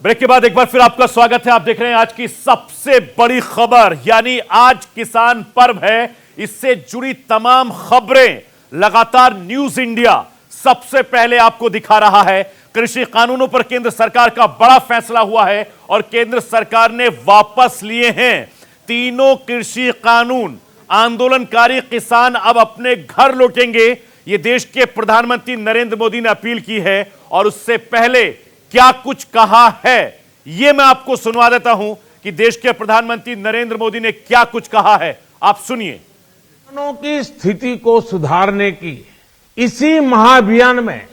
Break के बाद एक बार फिर आपका स्वागत है। आप देख रहे हैं आज की सबसे बड़ी खबर, यानी आज किसान पर्व है। इससे जुड़ी तमाम खबरें लगातार न्यूज इंडिया सबसे पहले आपको दिखा रहा है। कृषि कानूनों पर केंद्र सरकार का बड़ा फैसला हुआ है और केंद्र सरकार ने वापस लिए हैं तीनों कृषि कानून। आंदोलनकारी किसान अब अपने घर लौटेंगे, यह देश के प्रधानमंत्री नरेंद्र मोदी ने अपील की है। और उससे पहले क्या कुछ कहा है, यह मैं आपको सुनवा देता हूं कि देश के प्रधानमंत्री नरेंद्र मोदी ने क्या कुछ कहा है। आप सुनिए। किसानों की स्थिति को सुधारने की इसी महाअभियान में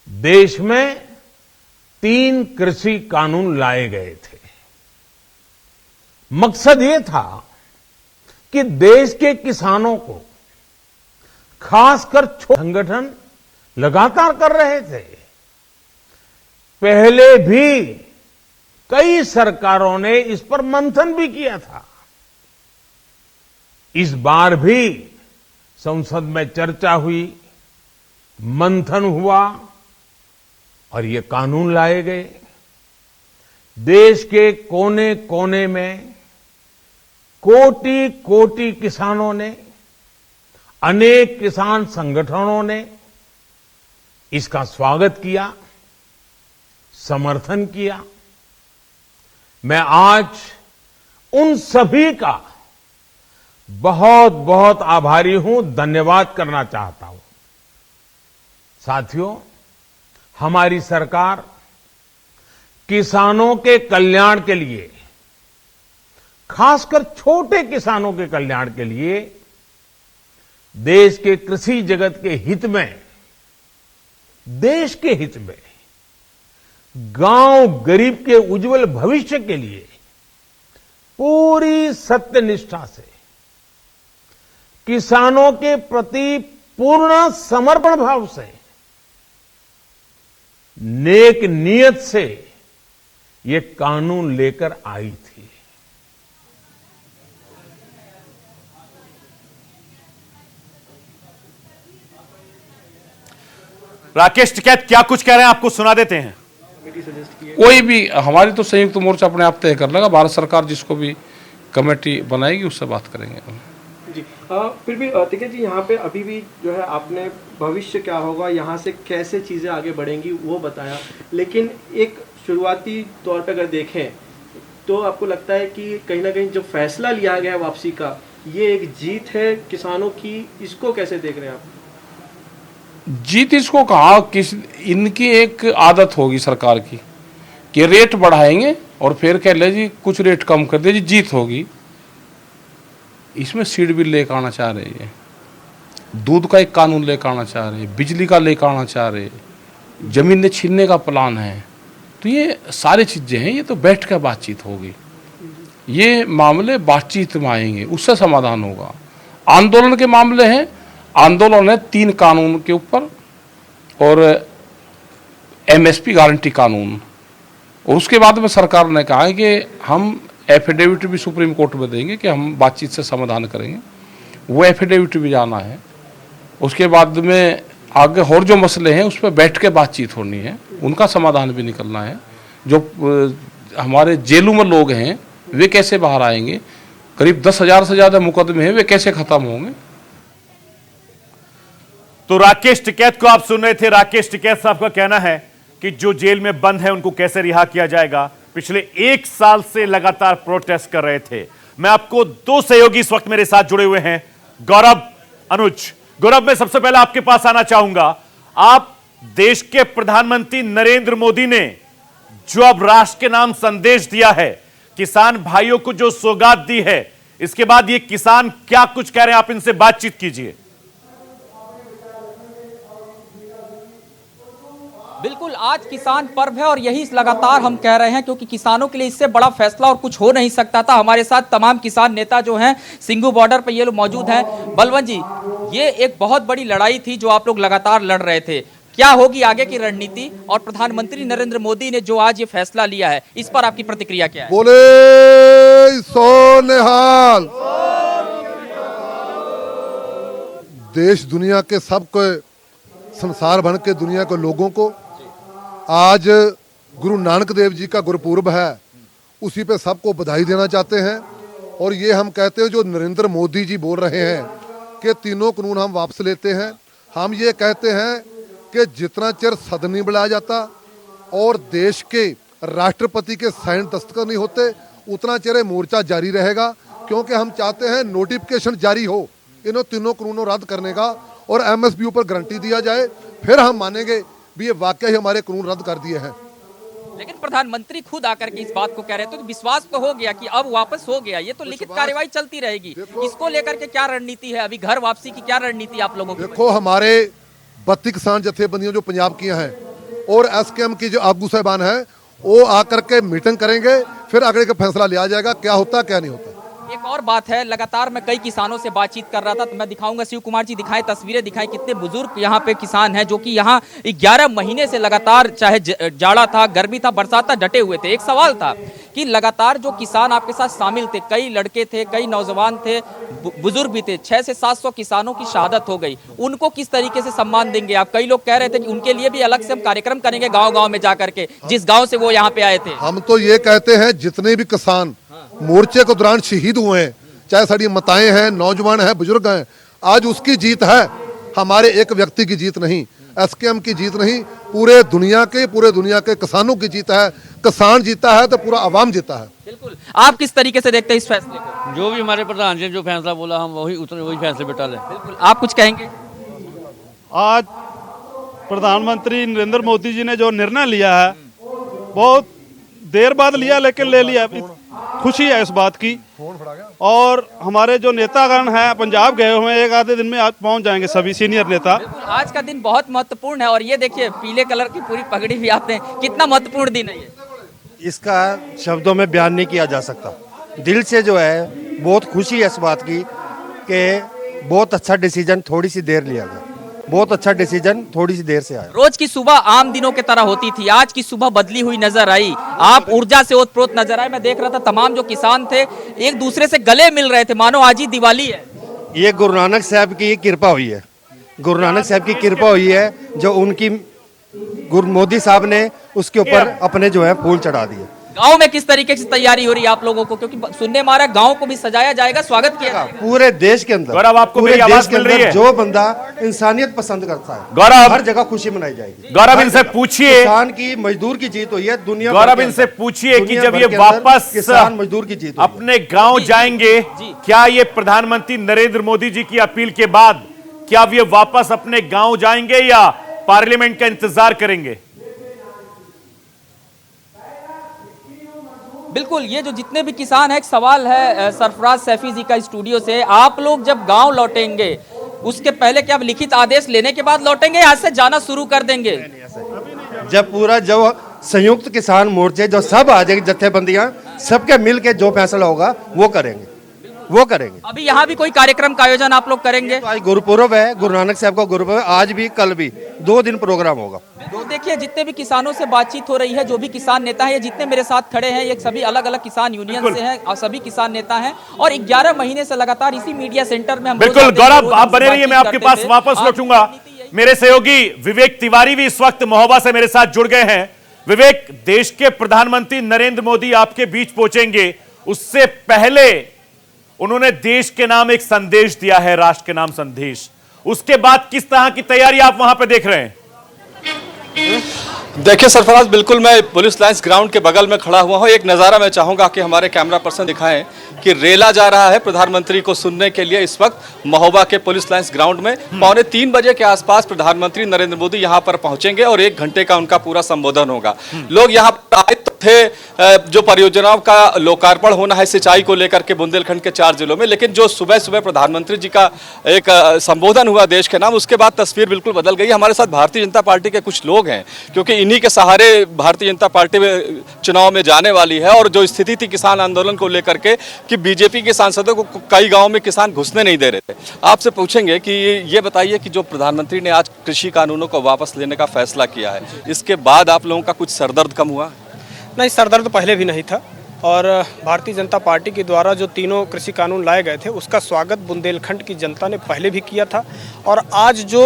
देश में 3 कृषि कानून लाए गए थे। मकसद ये था कि देश के किसानों को, खासकर छोटे संगठन लगातार कर रहे थे। पहले भी कई सरकारों ने इस पर मंथन भी किया था। इस बार भी संसद में चर्चा हुई, मंथन हुआ और ये कानून लाए गए। देश के कोने कोने में कोटि कोटि किसानों ने, अनेक किसान संगठनों ने इसका स्वागत किया, समर्थन किया। मैं आज उन सभी का बहुत बहुत आभारी हूं, धन्यवाद करना चाहता हूं। साथियों, हमारी सरकार किसानों के कल्याण के लिए, खासकर छोटे किसानों के कल्याण के लिए, देश के कृषि जगत के हित में, देश के हित में, गांव गरीब के उज्जवल भविष्य के लिए पूरी सत्यनिष्ठा से, किसानों के प्रति पूर्ण समर्पण भाव से, नेक नियत से ये कानून लेकर आई थी। राकेश टिकैत क्या कुछ कह रहे हैं, आपको सुना देते हैं। कोई भी, हमारी तो संयुक्त मोर्चा अपने आप तय कर लेगा। भारत सरकार जिसको भी कमेटी बनाएगी उससे बात करेंगे जी। फिर भी टिकैत जी, यहाँ पे अभी भी जो है आपने भविष्य क्या होगा, यहाँ से कैसे चीज़ें आगे बढ़ेंगी वो बताया, लेकिन एक शुरुआती तौर पे अगर देखें तो आपको लगता है कि कहीं ना कहीं जो फैसला लिया गया है वापसी का, ये एक जीत है किसानों की, इसको कैसे देख रहे हैं आप? जीत इसको कहा, इनकी एक आदत होगी सरकार की कि रेट बढ़ाएंगे और फिर कह ले जी कुछ रेट कम कर दे जी, जीत होगी। इसमें सीड बिल लेकर आना चाह रहे हैं, दूध का एक कानून लेकर आना चाह रहे हैं, बिजली का लेकर आना चाह रहे हैं, जमीनें छीनने का प्लान है। तो ये सारी चीज़ें हैं, ये तो बैठ कर बातचीत होगी। ये मामले बातचीत में आएंगे, उससे समाधान होगा। आंदोलन के मामले हैं, आंदोलन है 3 कानून के ऊपर और एमएसपी गारंटी कानून। और उसके बाद में सरकार ने कहा है कि हम एफिडेविट भी सुप्रीम कोर्ट में देंगे कि हम बातचीत से समाधान करेंगे। वो एफिडेविट भी जाना है। उसके बाद में आगे और जो मसले हैं उस पर बैठ के बातचीत होनी है, उनका समाधान भी निकलना है। जो हमारे जेलों में लोग हैं वे कैसे बाहर आएंगे, करीब 10,000 से ज़्यादा मुकदमे हैं, वे कैसे ख़त्म होंगे। तो राकेश टिकैत को आप सुन रहे थे। राकेश टिकैत साहब का कहना है कि जो जेल में बंद है उनको कैसे रिहा किया जाएगा। पिछले 1 साल से लगातार प्रोटेस्ट कर रहे थे। मैं आपको 2 सहयोगी इस वक्त मेरे साथ जुड़े हुए हैं, गौरव, अनुज। गौरव, मैं सबसे पहले आपके पास आना चाहूंगा। आप देश के प्रधानमंत्री नरेंद्र मोदी ने जो अब राष्ट्र के नाम संदेश दिया है, किसान भाइयों को जो सौगात दी है, इसके बाद ये किसान क्या कुछ कह रहे हैं, आप इनसे बातचीत कीजिए। बिल्कुल, आज किसान पर्व है और यही लगातार हम कह रहे हैं, क्योंकि किसानों के लिए इससे बड़ा फैसला और कुछ हो नहीं सकता था। हमारे साथ तमाम किसान नेता जो हैं सिंघू बॉर्डर पर ये लोग मौजूद हैं। बलवंत जी, ये एक बहुत बड़ी लड़ाई थी जो आप लोग लगातार लड़ रहे थे। क्या होगी आगे की रणनीति, और प्रधानमंत्री नरेंद्र मोदी ने जो आज ये फैसला लिया है, इस पर आपकी प्रतिक्रिया क्या है? बोले सोनिहाल। देश दुनिया के सबको, संसार भर के दुनिया के लोगों को आज गुरु नानक देव जी का गुरुपूर्व है, उसी पे सबको बधाई देना चाहते हैं। और ये हम कहते हैं जो नरेंद्र मोदी जी बोल रहे हैं कि तीनों कानून हम वापस लेते हैं, हम ये कहते हैं कि जितना चिर सदन नहीं बुलाया जाता और देश के राष्ट्रपति के साइन दस्तखत नहीं होते उतना चिर मोर्चा जारी रहेगा, क्योंकि हम चाहते हैं नोटिफिकेशन जारी हो इन तीनों कानूनों रद्द करने का और एमएसपी पर गारंटी दिया जाए, फिर हम मानेंगे भी ये वाकई ही हमारे कानून रद्द कर दिए हैं। लेकिन प्रधानमंत्री खुद आकर के इस बात को कह रहे थे, तो विश्वास तो हो गया कि अब वापस हो गया, ये तो लिखित कार्यवाही चलती रहेगी। इसको लेकर के क्या रणनीति है, अभी घर वापसी की क्या रणनीति आप लोगों की? देखो, हमारे 32 किसान जथेबंदियों जो पंजाब की हैं और एसकेएम की जो आगू साहबान है वो आकर के मीटिंग करेंगे, फिर आगे का फैसला लिया जाएगा क्या होता क्या नहीं होता। एक और बात है, लगातार मैं कई किसानों से बातचीत कर रहा था, तो मैं दिखाऊंगा, शिव कुमार जी दिखाएं, तस्वीरें दिखाएं, कितने बुजुर्ग यहाँ पे किसान हैं जो कि यहाँ 11 महीने से लगातार, चाहे जाड़ा था, गर्मी था, बरसात था, डटे हुए थे। एक सवाल था कि लगातार जो किसान आपके साथ शामिल थे, कई लड़के थे, कई नौजवान थे, बुजुर्ग भी थे, 600 से 700 किसानों की शहादत हो गई, उनको किस तरीके से सम्मान देंगे आप? कई लोग कह रहे थे कि उनके लिए भी अलग से हम कार्यक्रम करेंगे गाँव-गाँव में जाकर के, जिस गाँव से वो यहाँ पे आए थे। हम तो ये कहते हैं जितने भी किसान मोर्चे के दौरान शहीद हुए हैं, चाहे साड़ी माताएं हैं, नौजवान हैं, बुजुर्ग हैं, आज उसकी जीत है, हमारे एक व्यक्ति की जीत नहीं, एसकेएम की जीत नहीं, पूरे दुनिया के किसानों की जीत है। किसान जीता है तो पूरा आवाम जीता है। बिल्कुल, आप किस तरीके से देखते हैं इस फैसले को? जो भी हमारे प्रधान जी ने जो फैसला बोला हम वही फैसले पे टाले। बिल्कुल, आप कुछ कहेंगे? आज प्रधानमंत्री नरेंद्र मोदी जी ने जो निर्णय लिया है, बहुत देर बाद लिया लेकिन ले लिया, खुशी है इस बात की। और हमारे जो नेतागण हैं पंजाब गए हुए हैं, एक आधे दिन में आज पहुंच जाएंगे सभी सीनियर नेता। आज का दिन बहुत महत्वपूर्ण है और ये देखिए पीले कलर की पूरी पगड़ी भी आपने, कितना महत्वपूर्ण दिन है ये। इसका शब्दों में बयान नहीं किया जा सकता। दिल से जो है बहुत खुशी है इस बात की कि बहुत अच्छा डिसीजन थोड़ी सी देर लिया गया, बहुत अच्छा डिसीजन थोड़ी सी देर से आया। रोज की सुबह आम दिनों के तरह होती थी, आज की सुबह बदली हुई नजर आई, आप ऊर्जा से ओतप्रोत नजर आए। मैं देख रहा था तमाम जो किसान थे एक दूसरे से गले मिल रहे थे, मानो आज ही दिवाली है। ये गुरु नानक साहब की कृपा हुई है, गुरु नानक साहब की कृपा हुई है, जो उनकी गुरु मोदी साहब ने उसके ऊपर अपने जो है फूल चढ़ा दिए। गांव में किस तरीके से तैयारी हो रही है आप लोगों को, क्योंकि सुनने में आ रहा है गांव को भी सजाया जाएगा, स्वागत किया जाएगा पूरे देश के अंदर। गौरव, आपको मेरी आवाज मिल रही है? जो बंदा इंसानियत पसंद करता है, गौरव, हर जगह खुशी मनाई जाएगी। गौरव, इनसे पूछिए, किसान की मजदूर की जीत हुई है दुनिया। गौरव, इनसे पूछिए कि जब ये वापस किसान मजदूर की जीत अपने गांव जाएंगे, क्या ये प्रधानमंत्री नरेंद्र मोदी जी की अपील के बाद क्या ये वापस अपने गांव जाएंगे या पार्लियामेंट का इंतजार करेंगे? बिल्कुल, ये जो जितने भी किसान हैं, एक सवाल है सरफराज सैफी जी का स्टूडियो से, आप लोग जब गांव लौटेंगे उसके पहले क्या लिखित आदेश लेने के बाद लौटेंगे, यहाँ से जाना शुरू कर देंगे? जब पूरा जो संयुक्त किसान मोर्चे जो सब आ जाएंगे, जत्थेबंदियां सबके मिल के जो फैसला होगा वो करेंगे। अभी यहाँ भी कोई कार्यक्रम का आयोजन आप लोग करेंगे? तो आज गुरुपुरब है, गुरु नानक साहब का गुरुपुरब, आज भी कल भी 2 दिन प्रोग्राम होगा। तो देखिए जितने भी किसानों से बातचीत हो रही है, जो भी किसान नेता है, ये जितने मेरे साथ खड़े हैं, ये सभी अलग अलग किसान यूनियन से हैं और सभी किसान नेता हैं और 11 महीने से लगातार इसी मीडिया सेंटर में हम बिल्कुल। गौरव, आप बने रहिए, मैं आपके पास वापस लौटूंगा। मेरे सहयोगी विवेक तिवारी भी इस वक्त महोबा से मेरे साथ जुड़ गए हैं। विवेक, देश के प्रधानमंत्री नरेंद्र मोदी आपके बीच पहुंचेंगे, उससे पहले उन्होंने देश के नाम एक संदेश दिया है, राष्ट्र के नाम संदेश। उसके बाद किस तरह की तैयारी आप वहां पे देख रहे हैं? देखिए सरफराज, बिल्कुल मैं पुलिस लाइंस ग्राउंड के बगल में खड़ा हुआ हूँ। एक नज़ारा मैं चाहूँगा कि हमारे कैमरा पर्सन दिखाएं कि रेला जा रहा है प्रधानमंत्री को सुनने के लिए। इस वक्त महोबा के पुलिस लाइंस ग्राउंड में 2:45 बजे के आसपास प्रधानमंत्री नरेंद्र मोदी यहाँ पर पहुँचेंगे और 1 घंटे का उनका पूरा संबोधन होगा। लोग यहाँ पर आए थे, जो परियोजनाओं का लोकार्पण होना है सिंचाई को लेकर के बुंदेलखंड के 4 जिलों में, लेकिन जो सुबह सुबह प्रधानमंत्री जी का एक संबोधन हुआ देश के नाम, उसके बाद तस्वीर बिल्कुल बदल गई। हमारे साथ भारतीय जनता पार्टी के कुछ लोग हैं, क्योंकि इन्हीं के सहारे भारतीय जनता पार्टी में चुनाव में जाने वाली है। और जो स्थिति थी किसान आंदोलन को लेकर के कि बीजेपी के सांसदों को कई गाँव में किसान घुसने नहीं दे रहे थे, आपसे पूछेंगे कि ये बताइए कि जो प्रधानमंत्री ने आज कृषि कानूनों को वापस लेने का फैसला किया है, इसके बाद आप लोगों का कुछ सरदर्द कम हुआ? नहीं, सरदर्द पहले भी नहीं था और भारतीय जनता पार्टी के द्वारा जो 3 कृषि कानून लाए गए थे उसका स्वागत बुंदेलखंड की जनता ने पहले भी किया था। और आज जो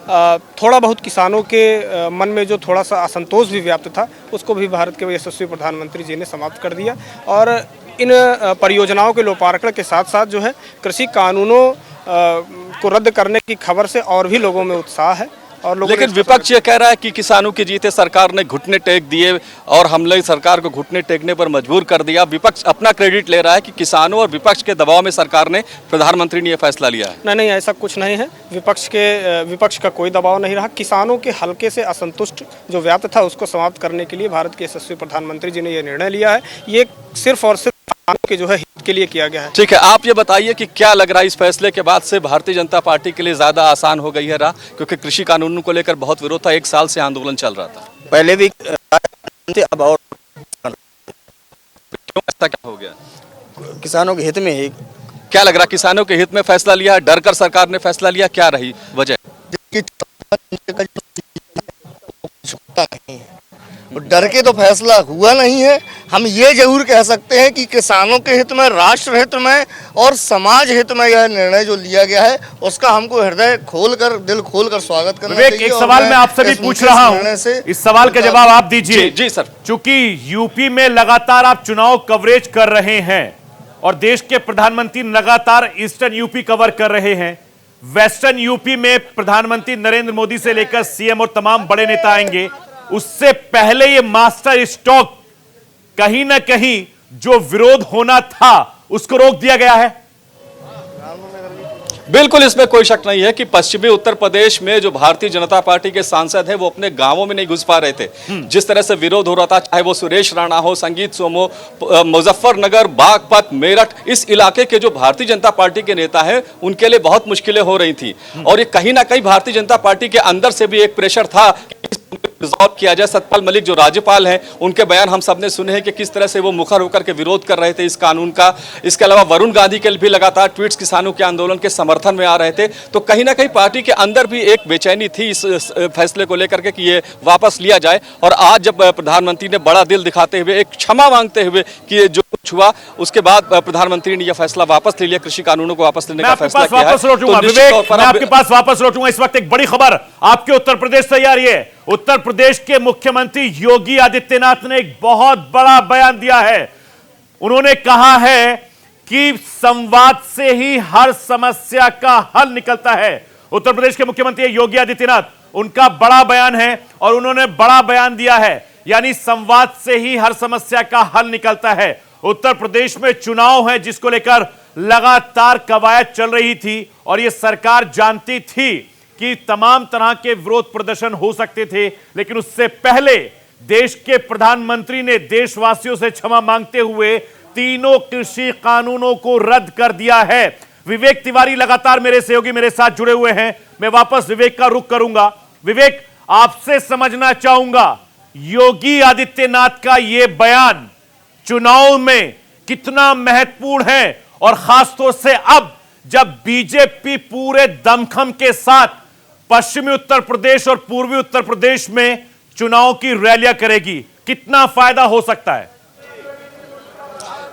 थोड़ा बहुत किसानों के मन में जो थोड़ा सा असंतोष भी व्याप्त था, उसको भी भारत के यशस्वी प्रधानमंत्री जी ने समाप्त कर दिया। और इन परियोजनाओं के लोकार्पण के साथ साथ जो है कृषि कानूनों को रद्द करने की खबर से और भी लोगों में उत्साह है। और लेकिन विपक्ष ये कह रहा है कि किसानों की जीत है, सरकार ने घुटने टेक दिए और हमने सरकार को घुटने टेकने पर मजबूर कर दिया। विपक्ष अपना क्रेडिट ले रहा है कि किसानों और विपक्ष के दबाव में सरकार ने, प्रधानमंत्री ने यह फैसला लिया है। नहीं, ऐसा कुछ नहीं है। विपक्ष का कोई दबाव नहीं रहा। किसानों के हल्के से असंतुष्ट जो व्याप्त था उसको समाप्त करने के लिए भारत के यशस्वी प्रधानमंत्री जी ने यह निर्णय लिया है। ये सिर्फ और सिर्फ किसानों के जो है हित के लिए किया गया है। ठीक है, आप ये बताइए कि क्या लग रहा है इस फैसले के बाद से भारतीय जनता पार्टी के लिए ज्यादा आसान हो गई है राह, क्योंकि कृषि कानूनों को लेकर बहुत विरोध था, 1 साल से आंदोलन चल रहा था। पहले भी अब और क्यों ऐसा क्या हो गया? किसानों के हित में ही। क्या लग रहा है किसानों के हित में फैसला लिया, डर कर सरकार ने फैसला लिया, क्या रही वजह? डर के तो फैसला हुआ नहीं है। हम ये जरूर कह सकते हैं कि किसानों के हित में, राष्ट्र हित में और समाज हित में यह निर्णय जो लिया गया है उसका हमको हृदय खोलकर, दिल खोलकर स्वागत करना चाहिए। एक सवाल मैं आपसे भी पूछ रहा हूं, इस सवाल का जवाब आप दीजिए। जी सर। चूंकि यूपी में लगातार आप चुनाव कवरेज कर रहे हैं और देश के प्रधानमंत्री लगातार ईस्टर्न यूपी कवर कर रहे हैं, वेस्टर्न यूपी में प्रधानमंत्री नरेंद्र मोदी से लेकर सीएम और तमाम बड़े नेता आएंगे, उससे पहले ये मास्टर स्ट्रोक कहीं ना कहीं जो विरोध होना था उसको रोक दिया गया है। बिल्कुल, इसमें कोई शक नहीं है कि पश्चिमी उत्तर प्रदेश में जो भारतीय जनता पार्टी के सांसद हैं वो अपने गांवों में नहीं घुस पा रहे थे। जिस तरह से विरोध हो रहा था, चाहे वो सुरेश राणा हो, संगीत सोमो, मुजफ्फरनगर, बागपत, मेरठ, इस इलाके के जो भारतीय जनता पार्टी के नेता हैं उनके लिए बहुत मुश्किलें हो रही थी। और ये कहीं ना कहीं भारतीय जनता पार्टी के अंदर से भी एक प्रेशर था रिजॉल्व किया जाए। सतपाल मलिक जो राज्यपाल हैं, उनके बयान हम सबने सुने हैं कि किस तरह से वो मुखर होकर के विरोध कर रहे थे इस कानून का। इसके अलावा वरुण गांधी के भी लगातार ट्वीट्स किसानों के आंदोलन के समर्थन में आ रहे थे। तो कहीं ना कहीं पार्टी के अंदर भी एक बेचैनी थी इस फैसले को लेकर के कि ये वापस लिया जाए। और आज जब प्रधानमंत्री ने बड़ा दिल दिखाते हुए, एक क्षमा मांगते हुए कि ये जो कुछ हुआ, उसके बाद प्रधानमंत्री ने यह फैसला वापस ले लिया, कृषि कानूनों को वापस लेने का फैसला किया है। मैं आपके पास वापस लौटूंगा। इस वक्त एक बड़ी खबर आपके उत्तर प्रदेश से आ रही है। उत्तर प्रदेश के मुख्यमंत्री योगी आदित्यनाथ ने एक बहुत बड़ा बयान दिया है। उन्होंने कहा है कि संवाद से ही हर समस्या का हल निकलता है। उत्तर प्रदेश के मुख्यमंत्री योगी आदित्यनाथ, उनका बड़ा बयान है और उन्होंने बड़ा बयान दिया है, यानी संवाद से ही हर समस्या का हल निकलता है। उत्तर प्रदेश में चुनाव है जिसको लेकर लगातार कवायद चल रही थी और यह सरकार जानती थी कि तमाम तरह के विरोध प्रदर्शन हो सकते थे, लेकिन उससे पहले देश के प्रधानमंत्री ने देशवासियों से क्षमा मांगते हुए तीनों कृषि कानूनों को रद्द कर दिया है। विवेक तिवारी लगातार मेरे सहयोगी मेरे साथ जुड़े हुए हैं। मैं वापस विवेक का रुख करूंगा। विवेक, आपसे समझना चाहूंगा योगी आदित्यनाथ का यह बयान चुनाव में कितना महत्वपूर्ण है और खासतौर से अब जब बीजेपी पूरे दमखम के साथ पश्चिमी उत्तर प्रदेश और पूर्वी उत्तर प्रदेश में चुनाव की रैलियां करेगी, कितना फायदा हो सकता है?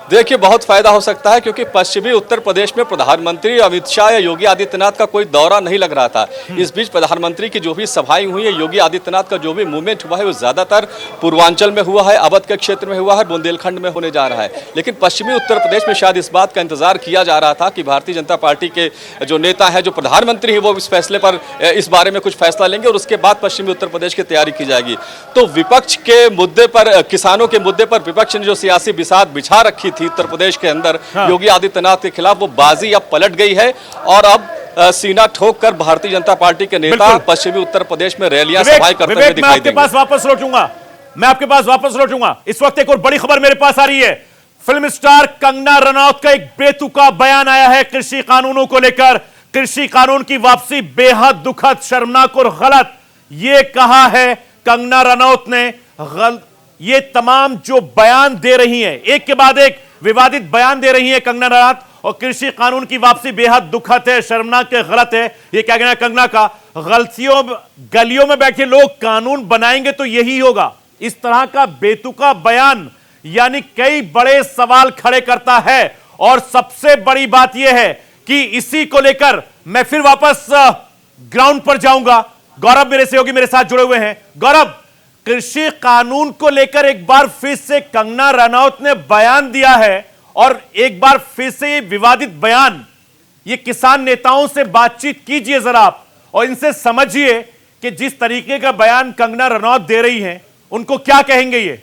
देखिए, बहुत फायदा हो सकता है क्योंकि पश्चिमी उत्तर प्रदेश में प्रधानमंत्री अमित शाह या योगी आदित्यनाथ का कोई दौरा नहीं लग रहा था। इस बीच प्रधानमंत्री की जो भी सभाएं हुई है, योगी आदित्यनाथ का जो भी मूवमेंट हुआ है वो ज्यादातर पूर्वांचल में हुआ है, अवध के क्षेत्र में हुआ है, बुंदेलखंड में होने जा रहा है। लेकिन पश्चिमी उत्तर प्रदेश में शायद इस बात का इंतजार किया जा रहा था कि भारतीय जनता पार्टी के जो नेता है, जो प्रधानमंत्री है, वो इस फैसले पर, इस बारे में कुछ फैसला लेंगे और उसके बाद पश्चिमी उत्तर प्रदेश की तैयारी की जाएगी। तो विपक्ष के मुद्दे पर, किसानों के मुद्दे पर विपक्ष ने जो सियासी बिसात बिछा रखी थी उत्तर प्रदेश के अंदर योगी आदित्यनाथ के खिलाफ, वो बाजी अब पलट गई है और अब सीना ठोक कर भारतीय जनता पार्टी के नेता पश्चिमी उत्तर प्रदेश में रैलियां सभाएं करते हुए दिखाई देंगे। मैं आपके पास वापस लौटूंगा। इस वक्त एक और बड़ी खबर मेरे पास आ रही है। फिल्म स्टार कंगना रनौत का एक बेतुका बयान आया है कृषि कानूनों को लेकर। कृषि कानून की वापसी बेहद दुखद, शर्मनाक और गलत, यह कहा है कंगना रनौत ने। ये तमाम जो बयान दे रही हैं, एक के बाद एक विवादित बयान दे रही है कंगना रनौत, और कृषि कानून की वापसी बेहद दुखद है, शर्मनाक है, गलत है, ये क्या कहना है कंगना का। गलियों में बैठे लोग कानून बनाएंगे तो यही होगा। इस तरह का बेतुका बयान यानी कई बड़े सवाल खड़े करता है। और सबसे बड़ी बात यह है कि इसी को लेकर मैं फिर वापस ग्राउंड पर जाऊंगा। गौरव मेरे सहयोगी मेरे साथ जुड़े हुए हैं। गौरव, कृषि कानून को लेकर एक बार फिर से कंगना रनौत ने बयान दिया है और एक बार फिर से ये विवादित बयान, ये किसान नेताओं से बातचीत कीजिए जरा आप और इनसे समझिए कि जिस तरीके का बयान कंगना रनौत दे रही हैं उनको क्या कहेंगे ये।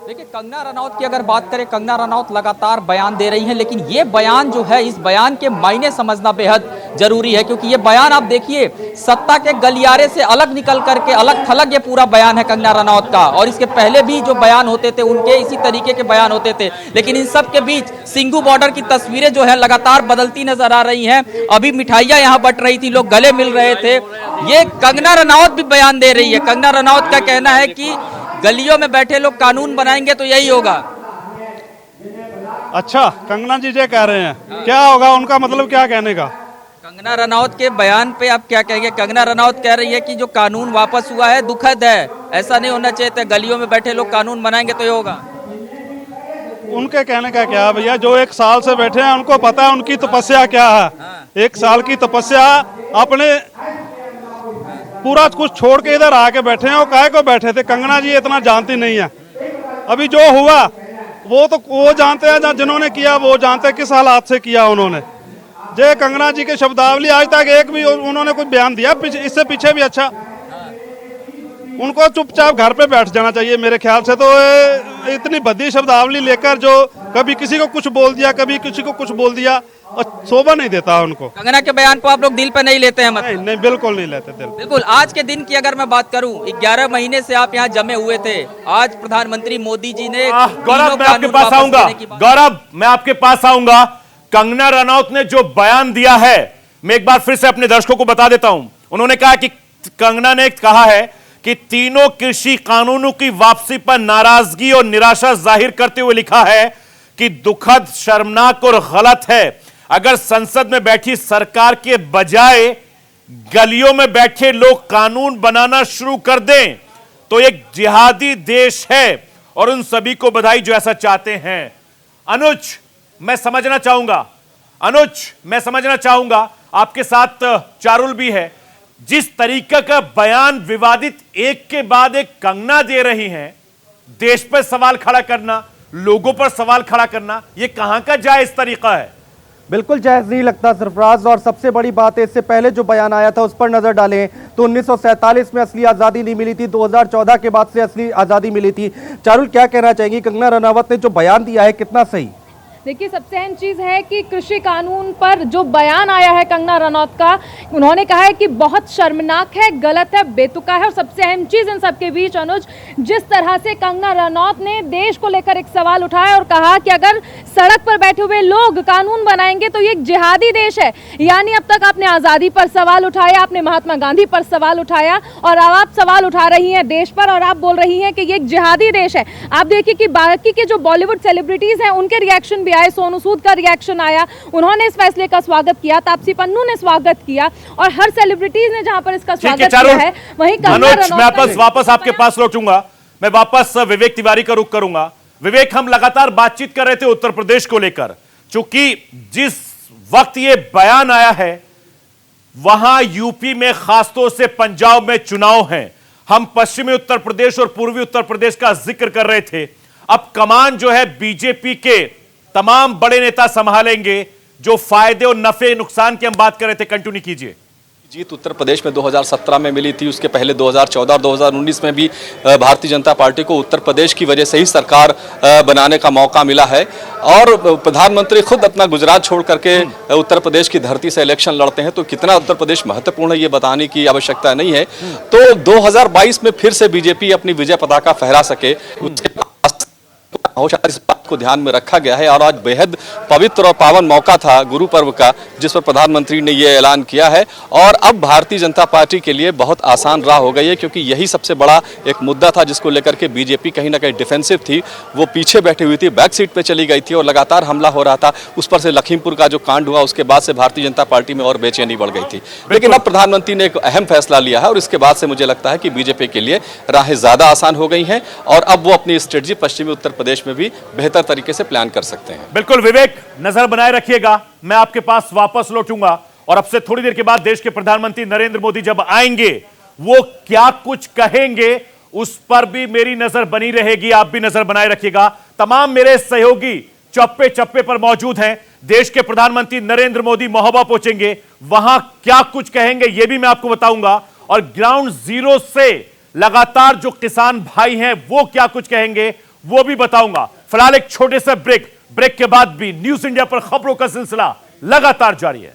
देखिए, कंगना रनौत की अगर बात करें, कंगना रनौत लगातार बयान दे रही हैं, लेकिन ये बयान जो है, इस बयान के मायने समझना बेहद जरूरी है, क्योंकि ये बयान आप देखिए सत्ता के गलियारे से अलग निकल करके अलग थलग ये पूरा बयान है कंगना रनौत का। और इसके पहले भी जो बयान होते थे उनके इसी तरीके के बयान होते थे, लेकिन इन सब के बीच सिंगू बॉर्डर की तस्वीरें जो है लगातार बदलती नजर आ रही हैं। अभी मिठाइयां यहाँ बंट रही थी, लोग गले मिल रहे थे, ये कंगना रनौत भी बयान दे रही है। कंगना रनौत का कहना है कि गलियों में बैठे लोग कानून बनाएंगे तो यही होगा। अच्छा, कंगना जी ये कह रहे हैं, क्या होगा उनका मतलब क्या कहने का? कंगना रनौत के बयान पे आप क्या कहेंगे? कंगना रनौत कह रही है कि जो कानून वापस हुआ है दुखद है, ऐसा नहीं होना चाहिए था, गलियों में बैठे लोग कानून बनाएंगे तो ये होगा। उनके कहने का क्या भैया, जो 1 साल से बैठे हैं उनको पता है उनकी तपस्या क्या है। 1 साल की तपस्या अपने पूरा कुछ छोड़ के इधर आके बैठे हैं। और काहे को बैठे थे? कंगना जी इतना जानती नहीं है। अभी जो हुआ वो जानते हैं, जिन्होंने किया वो जानते हैं किस हालात से किया उन्होंने। जे कंगना जी के शब्दावली आज तक एक भी उन्होंने कुछ बयान दिया इससे पीछे भी? अच्छा, उनको चुपचाप घर पे बैठ जाना चाहिए मेरे ख्याल से। तो इतनी भद्दी शब्दावली लेकर जो कभी किसी को कुछ बोल दिया, कभी किसी को कुछ बोल दिया, और शोभा नहीं देता उनको। कंगना के बयान को आप लोग दिल पे नहीं लेते हैं? मतलब नहीं, बिल्कुल नहीं लेते दिल। बिल्कुल। आज के दिन की अगर मैं बात करूं, 11 महीने से आप यहाँ जमे हुए थे, आज प्रधानमंत्री मोदी जी ने गौरव मैं आपके पास आऊंगा, गौरव मैं आपके पास आऊंगा। कंगना रनौत ने जो बयान दिया है, मैं एक बार फिर से अपने दर्शकों को बता देता हूं। उन्होंने कहा कि कंगना ने कहा है कि तीनों कृषि कानूनों की वापसी पर नाराजगी और निराशा जाहिर करते हुए लिखा है कि दुखद, शर्मनाक और गलत है। अगर संसद में बैठी सरकार के बजाय गलियों में बैठे लोग कानून बनाना शुरू कर दें तो एक जिहादी देश है और उन सभी को बधाई जो ऐसा चाहते हैं। अनुज मैं समझना चाहूंगा, आपके साथ चारुल भी है। जिस तरीके का बयान विवादित एक के बाद एक कंगना दे रही हैं, देश पर सवाल खड़ा करना, लोगों पर सवाल खड़ा करना, यह कहां का जायज तरीका है? बिल्कुल जायज नहीं लगता सरफराज। और सबसे बड़ी बात है, इससे पहले जो बयान आया था उस पर नजर डालें तो 1947 में असली आज़ादी नहीं मिली थी, 2014 के बाद से असली आज़ादी मिली थी। चारुल क्या कहना चाहेंगी, कंगना रनौत ने जो बयान दिया है कितना सही? देखिए, सबसे अहम चीज़ है कि कृषि कानून पर जो बयान आया है कंगना रनौत का, उन्होंने कहा है कि बहुत शर्मनाक है, गलत है, बेतुका है। और सबसे अहम चीज़ इन सबके बीच अनुज, जिस तरह से कंगना रनौत ने देश को लेकर एक सवाल उठाया और कहा कि अगर सड़क पर बैठे हुए लोग कानून बनाएंगे तो ये एक जिहादी देश है। यानी अब तक आपने आज़ादी पर सवाल उठाया, आपने महात्मा गांधी पर सवाल उठाया और अब आप सवाल उठा रही हैं देश पर, और आप बोल रही हैं कि ये एक जिहादी देश है। आप देखिए कि बाकी के जो बॉलीवुड सेलिब्रिटीज़ हैं उनके रिएक्शन आए, सोनू सूद का रिएक्शन आया, उन्होंने इस फैसले का स्वागत किया, तापसी पन्नू ने स्वागत किया, और हर सेलिब्रिटीज ने जहां पर इसका स्वागत किया है वहीं कंगना रनौत। मैं वापस आपके पास लौटूंगा, मैं वापस विवेक तिवारी का रुख करूंगा। विवेक, हम लगातार बातचीत कर रहे थे उत्तर प्रदेश को लेकर, चूंकि जिस वक्त ये बयान आया है वहां यूपी में, खासतौर से पंजाब में चुनाव हैं। हम पश्चिमी उत्तर प्रदेश और पूर्वी उत्तर प्रदेश का जिक्र कर रहे थे। अब कमान जो है बीजेपी के तमाम बड़े नेता संभालेंगे। जो फायदे और नफे नुकसान की हम बात कर रहे थे, कंटिन्यू कीजिए। जीत उत्तर प्रदेश में 2017 में मिली थी, उसके पहले 2014 और 2019 में भी भारतीय जनता पार्टी को उत्तर प्रदेश की वजह से ही सरकार बनाने का मौका मिला है। और प्रधानमंत्री खुद अपना गुजरात छोड़ करके उत्तर प्रदेश की धरती से इलेक्शन लड़ते हैं, तो कितना उत्तर प्रदेश महत्वपूर्ण है ये बताने की आवश्यकता नहीं है। तो 2022 में फिर से बीजेपी अपनी विजय पताका फहरा सके, इस बात को ध्यान में रखा गया है। और आज बेहद पवित्र और पावन मौका था गुरु पर्व का, जिस पर प्रधानमंत्री ने यह ऐलान किया है। और अब भारतीय जनता पार्टी के लिए बहुत आसान राह हो गई है, क्योंकि यही सबसे बड़ा एक मुद्दा था जिसको लेकर के बीजेपी कहीं ना कहीं डिफेंसिव थी, वो पीछे बैठी हुई थी, बैक सीट पे चली गई थी और लगातार हमला हो रहा था। उस पर से लखीमपुर का जो कांड हुआ, उसके बाद से भारतीय जनता पार्टी में और बेचैनी बढ़ गई थी। लेकिन अब प्रधानमंत्री ने एक अहम फैसला लिया है और इसके बाद से मुझे लगता है कि बीजेपी के लिए राहें ज्यादा आसान हो गई हैं और अब वो अपनी स्ट्रेटजी पश्चिमी उत्तर प्रदेश में भी बेहतर तरीके से प्लान कर सकते हैं। बिल्कुल विवेक, नजर बनाए रखिएगा। मैं आपके पास वापस लौटूंगा और अब से थोड़ी देर के बाद देश के प्रधानमंत्री नरेंद्र मोदी जब आएंगे, वो क्या कुछ कहेंगे उस पर भी मेरी नजर बनी रहेगी। आप भी नजर बनाए रखिएगा। तमाम मेरे सहयोगी चप्पे चप्पे पर मौजूद हैं। देश के प्रधानमंत्री नरेंद्र मोदी महोबा पहुंचेंगे, वहां क्या कुछ कहेंगे यह भी मैं आपको बताऊंगा, और ग्राउंड जीरो से लगातार जो किसान भाई हैं वो क्या कुछ कहेंगे वो भी बताऊंगा। फिलहाल एक छोटे से ब्रेक के बाद भी न्यूज इंडिया पर खबरों का सिलसिला लगातार जारी है।